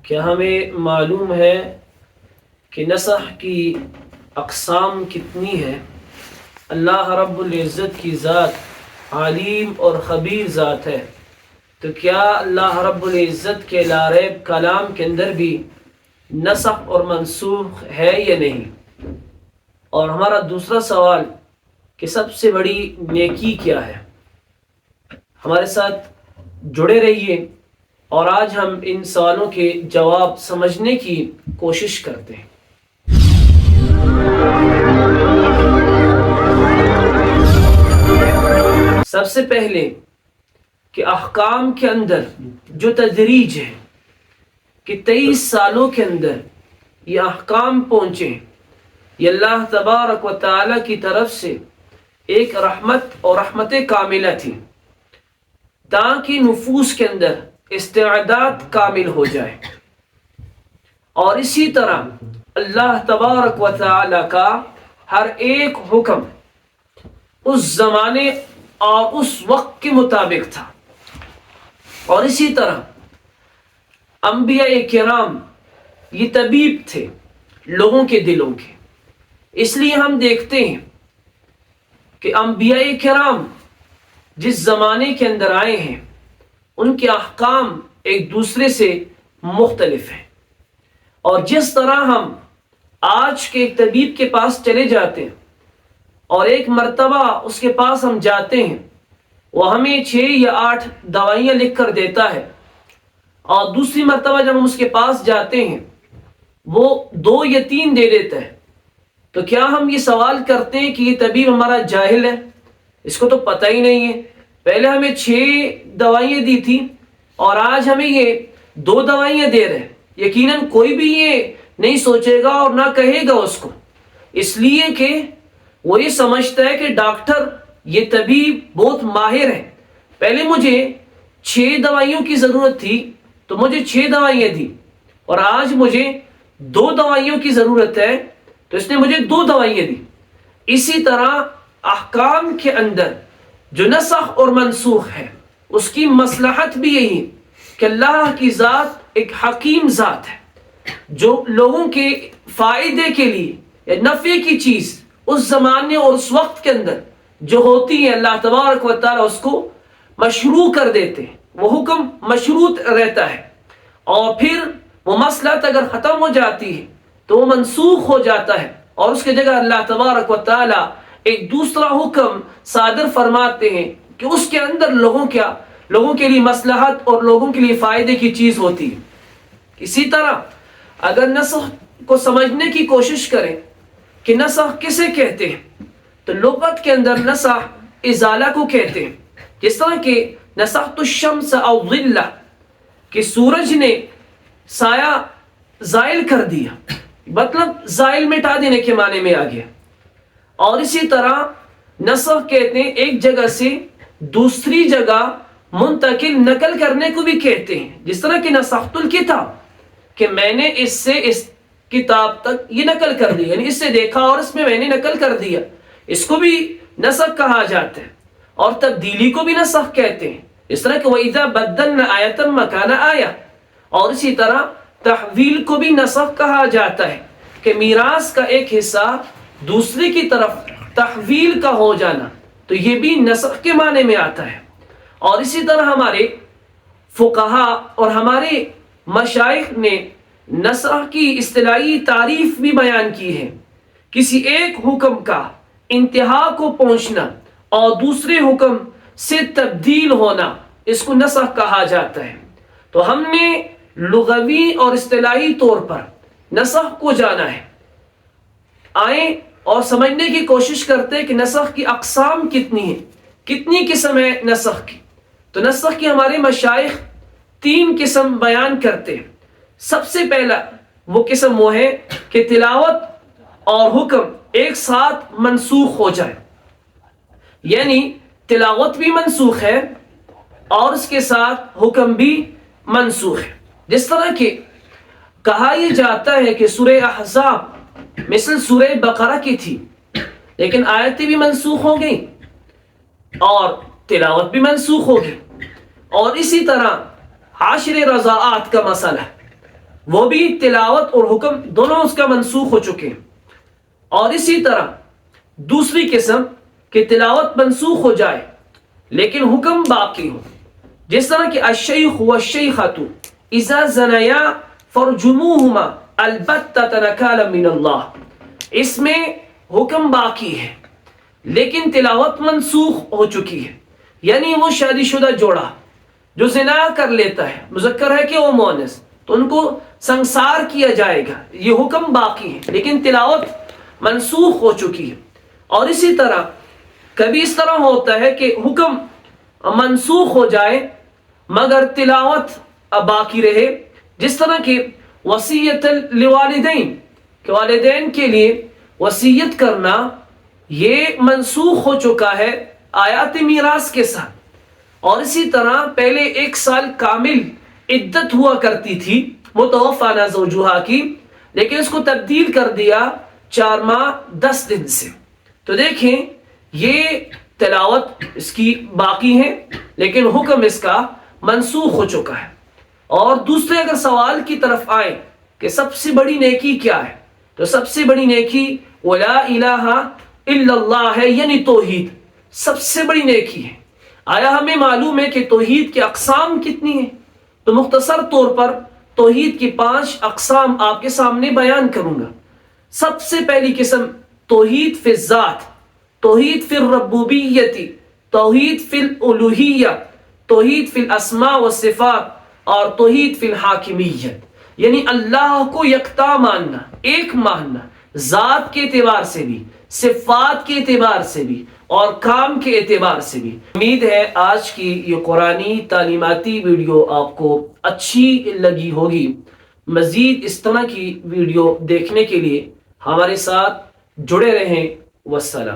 کیا ہمیں معلوم ہے کہ نسخ کی اقسام کتنی ہے؟ اللہ رب العزت کی ذات علیم اور خبیر ذات ہے، تو کیا اللہ رب العزت کے لاریب کلام کے اندر بھی نسخ اور منسوخ ہے یا نہیں؟ اور ہمارا دوسرا سوال کہ سب سے بڑی نیکی کیا ہے؟ ہمارے ساتھ جڑے رہیے اور آج ہم ان سوالوں کے جواب سمجھنے کی کوشش کرتے ہیں۔ سب سے پہلے کہ احکام کے اندر جو تدریج ہے کہ 23 سالوں کے اندر یہ احکام پہنچے، یہ اللہ تبارک و تعالی کی طرف سے ایک رحمت اور رحمت کاملہ تھی تاکہ نفوس کے اندر استعداد کامل ہو جائے، اور اسی طرح اللہ تبارک و تعالی کا ہر ایک حکم اس زمانے اور اس وقت کے مطابق تھا، اور اسی طرح انبیاء کرام یہ طبیب تھے لوگوں کے دلوں کے، اس لیے ہم دیکھتے ہیں کہ انبیاء کرام جس زمانے کے اندر آئے ہیں ان کے احکام ایک دوسرے سے مختلف ہیں، اور جس طرح ہم آج کے ایک طبیب کے پاس چلے جاتے ہیں اور ایک مرتبہ اس کے پاس ہم جاتے ہیں، وہ ہمیں 6 یا 8 دوائیاں لکھ کر دیتا ہے، اور دوسری مرتبہ جب ہم اس کے پاس جاتے ہیں وہ 2 یا 3 دے دیتا ہے، تو کیا ہم یہ سوال کرتے ہیں کہ یہ طبیب ہمارا جاہل ہے، اس کو تو پتہ ہی نہیں ہے، پہلے ہمیں 6 دوائیاں دی تھی اور آج ہمیں یہ 2 دوائیاں دے رہے ہیں؟ یقیناً کوئی بھی یہ نہیں سوچے گا اور نہ کہے گا اس کو، اس لیے کہ وہ یہ سمجھتا ہے کہ ڈاکٹر یہ طبیب بہت ماہر ہے، پہلے مجھے 6 دوائیوں کی ضرورت تھی تو مجھے 6 دوائیاں دی، اور آج مجھے 2 دوائیوں کی ضرورت ہے تو اس نے مجھے 2 دوائیاں دی۔ اسی طرح احکام کے اندر جو نسخ اور منسوخ ہے اس کی مصلحت بھی یہی کہ اللہ کی ذات ایک حکیم ذات ہے جو لوگوں کے فائدے کے لیے یا نفع کی چیز اس زمانے اور اس وقت کے اندر جو ہوتی ہے اللہ تبارک و تعالی اس کو مشروع کر دیتے ہیں، وہ حکم مشروط رہتا ہے، اور پھر وہ مصلحت اگر ختم ہو جاتی ہے تو وہ منسوخ ہو جاتا ہے، اور اس کی جگہ اللہ تبارک و تعالی ایک دوسرا حکم صادر فرماتے ہیں کہ اس کے اندر لوگوں کے لیے مصلحت اور لوگوں کے لیے فائدے کی چیز ہوتی ہے۔ اسی طرح اگر نسخ کو سمجھنے کی کوشش کریں کہ نسخ کسے کہتے ہیں، تو لغت کے اندر نسخ ازالہ کو کہتے ہیں، جس طرح کہ نسخت الشمس او ظلہ کہ سورج نے سایہ زائل کر دیا، مطلب زائل مٹا دینے کے معنی میں آ گیا، اور اسی طرح نسخ کہتے ہیں ایک جگہ سے دوسری جگہ منتقل نقل کرنے کو بھی کہتے ہیں، جس طرح کہ نسخت الکتاب کہ میں نے اس سے اس کتاب تک یہ نقل کر دی، یعنی اس سے دیکھا اور اس میں نے نقل کر دیا، اس کو بھی نسخ کہا جاتا ہے، اور تبدیلی کو بھی نسخ کہتے ہیں، اس طرح کہ وَإِذَا بَدَّلْنَا آیَةً مَكَانَ آیَةٍ، اور اسی طرح تحویل کو بھی نسخ کہا جاتا ہے کہ میراث کا ایک حصہ دوسرے کی طرف تحویل کا ہو جانا، تو یہ بھی نسخ کے معنی میں آتا ہے۔ اور اسی طرح ہمارے فقہا اور ہمارے مشائخ نے نسخ کی اصطلاحی تعریف بھی بیان کی ہے، کسی ایک حکم کا انتہا کو پہنچنا اور دوسرے حکم سے تبدیل ہونا، اس کو نسخ کہا جاتا ہے۔ تو ہم نے لغوی اور اصطلاحی طور پر نسخ کو جانا ہے، آئیں اور سمجھنے کی کوشش کرتے ہیں کہ نسخ کی اقسام کتنی ہیں، کتنی قسم ہے نسخ کی۔ تو نسخ کی ہمارے مشائخ 3 قسم بیان کرتے ہیں۔ سب سے پہلا وہ قسم وہ ہے کہ تلاوت اور حکم ایک ساتھ منسوخ ہو جائے، یعنی تلاوت بھی منسوخ ہے اور اس کے ساتھ حکم بھی منسوخ ہے، جس طرح کہ کہا یہ جاتا ہے کہ سورہ احزاب مثل سورہ بقرہ کی تھی، لیکن آیتیں بھی منسوخ ہو گئیں اور تلاوت بھی منسوخ ہو گئی، اور اسی طرح عاشر رضاعات کا مسئلہ وہ بھی تلاوت اور حکم دونوں اس کا منسوخ ہو چکے ہیں. اور اسی طرح دوسری قسم کہ تلاوت منسوخ ہو جائے لیکن حکم باقی ہو، جس طرح کہ الشیخ والشیخۃ اذا زنیا فرجموہما البتۃ نکالا من اللہ، اس میں حکم باقی ہے لیکن تلاوت منسوخ ہو چکی ہے. یعنی وہ شادی شدہ جوڑا جو زنا کر لیتا ہے، مذکر ہے کہ وہ مؤنث، تو ان کو سنسار کیا جائے گا، یہ حکم باقی ہے لیکن تلاوت منسوخ ہو چکی ہے. اور اسی طرح کبھی اس طرح ہوتا ہے کہ حکم منسوخ ہو جائے مگر تلاوت باقی رہے، جس طرح کہ وصیت لوالدین، کہ والدین کے لیے وصیت کرنا یہ منسوخ ہو چکا ہے آیات میراث کے ساتھ. اور اسی طرح پہلے 1 سال کامل عدت ہوا کرتی تھی متوفانا زوجہا کی، لیکن اس کو تبدیل کر دیا 4 ماہ 10 دن سے. تو دیکھیں یہ تلاوت اس کی باقی ہے لیکن حکم اس کا منسوخ ہو چکا ہے. اور دوسرے اگر سوال کی طرف آئیں کہ سب سے بڑی نیکی کیا ہے، تو سب سے بڑی نیکی وَلَا إِلَٰهَ إِلَّا اللَّهُ ہے، یعنی توحید سب سے بڑی نیکی ہے. آیا ہمیں معلوم ہے کہ توحید کی اقسام کتنی ہیں؟ تو مختصر طور پر توحید کی 5 اقسام آپ کے سامنے بیان کروں گا. سب سے پہلی قسم توحید فی الذات، توحید فی الربوبیت، توحید فی الالوہیہ، توحید فی الاسماء والصفات، اور توحید فی الحاکمیت، یعنی اللہ کو یکتا ماننا، ایک ماننا، ذات کے اعتبار سے بھی، صفات کے اعتبار سے بھی، اور کام کے اعتبار سے بھی. امید ہے آج کی یہ قرآنی تعلیماتی ویڈیو آپ کو اچھی لگی ہوگی. مزید اس طرح کی ویڈیو دیکھنے کے لیے ہمارے ساتھ جڑے رہیں. والسلام.